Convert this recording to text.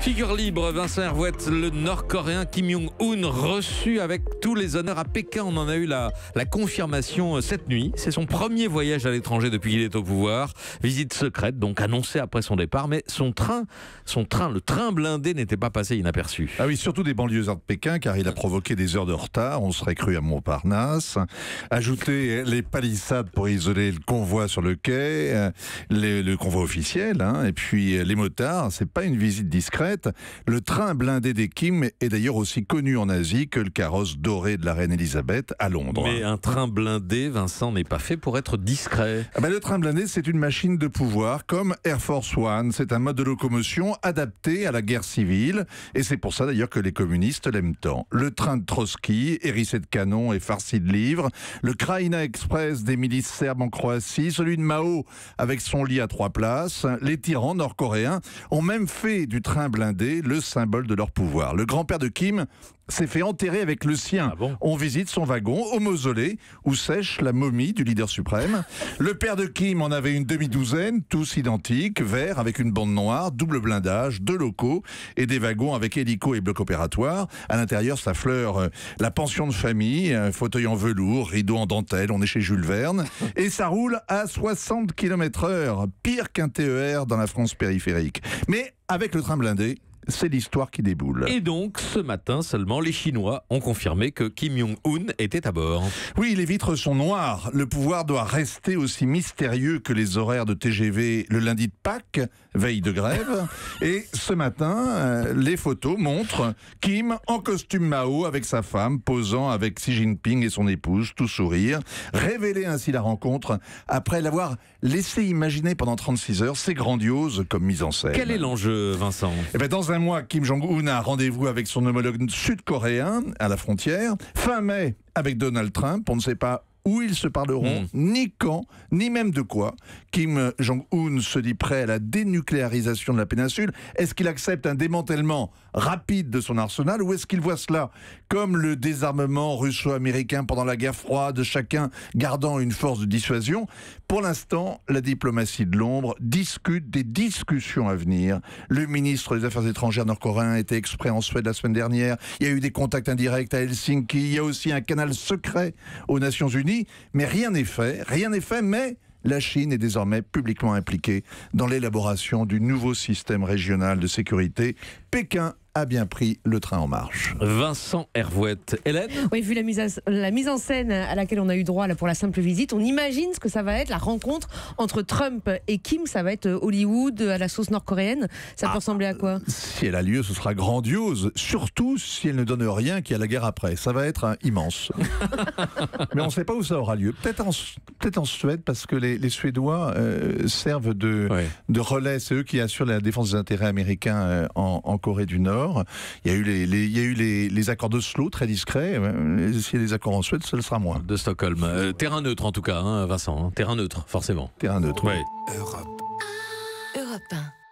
Figure libre, Vincent Hervouette, le Nord-Coréen Kim Jong-un reçu avec tous les honneurs à Pékin. On en a eu la confirmation cette nuit. C'est son premier voyage à l'étranger depuis qu'il est au pouvoir. Visite secrète, donc annoncée après son départ. Mais le train blindé n'était pas passé inaperçu. Ah oui, surtout des banlieusards de Pékin, car il a provoqué des heures de retard. On serait cru à Montparnasse. Ajouter les palissades pour isoler le convoi sur le quai, le convoi officiel, et puis les motards. C'est pas une visite discrète. Le train blindé des Kim est d'ailleurs aussi connu en Asie que le carrosse doré de la reine Elisabeth à Londres. Mais un train blindé, Vincent, n'est pas fait pour être discret. Le train blindé, c'est une machine de pouvoir comme Air Force One. C'est un mode de locomotion adapté à la guerre civile. Et c'est pour ça d'ailleurs que les communistes l'aiment tant. Le train de Trotsky, hérissé de canons et farci de livres. Le Krajina Express des milices serbes en Croatie. Celui de Mao avec son lit à 3 places. Les tyrans nord-coréens ont même fait du train blindé le symbole de leur pouvoir. Le grand-père de Kim s'est fait enterrer avec le sien. Ah bon ? On visite son wagon au mausolée où sèche la momie du leader suprême. Le père de Kim en avait une demi-douzaine, tous identiques, verts avec une bande noire, double blindage, 2 locaux et des wagons avec hélico et bloc opératoire. À l'intérieur, ça fleure la pension de famille, fauteuil en velours, rideau en dentelle, on est chez Jules Verne. Et ça roule à 60 km/h, pire qu'un TER dans la France périphérique. Mais avec le train blindé, c'est l'histoire qui déboule. Et donc, ce matin seulement, les Chinois ont confirmé que Kim Jong-un était à bord. Oui, les vitres sont noires. Le pouvoir doit rester aussi mystérieux que les horaires de TGV le lundi de Pâques, veille de grève. Et ce matin, les photos montrent Kim en costume Mao avec sa femme, posant avec Xi Jinping et son épouse, tout sourire. Révéler ainsi la rencontre après l'avoir laissé imaginer pendant 36 heures. C'est grandiose comme mise en scène. Quel est l'enjeu, Vincent ? Dans un mois, Kim Jong-un a rendez-vous avec son homologue sud-coréen à la frontière. Fin mai, avec Donald Trump, on ne sait pas où ils se parleront, ni quand, ni même de quoi. Kim Jong-un se dit prêt à la dénucléarisation de la péninsule. Est-ce qu'il accepte un démantèlement rapide de son arsenal ou est-ce qu'il voit cela comme le désarmement russo-américain pendant la guerre froide, chacun gardant une force de dissuasion? Pour l'instant, la diplomatie de l'ombre discute des discussions à venir. Le ministre des Affaires étrangères nord-coréen était exprès en Suède la semaine dernière. Il y a eu des contacts indirects à Helsinki. Il y a aussi un canal secret aux Nations Unies. Mais rien n'est fait, mais la Chine est désormais publiquement impliquée dans l'élaboration du nouveau système régional de sécurité. Pékin a bien pris le train en marche. Vincent Hervouette. Hélène ? Oui, vu la mise en scène à laquelle on a eu droit là, pour la simple visite, on imagine ce que ça va être, la rencontre entre Trump et Kim. Ça va être Hollywood à la sauce nord-coréenne. Ça peut ressembler à quoi ? Si elle a lieu, ce sera grandiose. Surtout si elle ne donne rien, qu'il y a la guerre après. Ça va être immense. Mais on ne sait pas où ça aura lieu. Peut-être en Suède, parce que les Suédois servent de relais. C'est eux qui assurent la défense des intérêts américains en Corée du Nord. Il y a eu les accords d'Oslo, très discrets. S'il y a des accords en Suède, ce sera moins. De Stockholm. Terrain neutre en tout cas, Vincent. Terrain neutre, forcément. Terrain neutre. Ouais. Europe 1.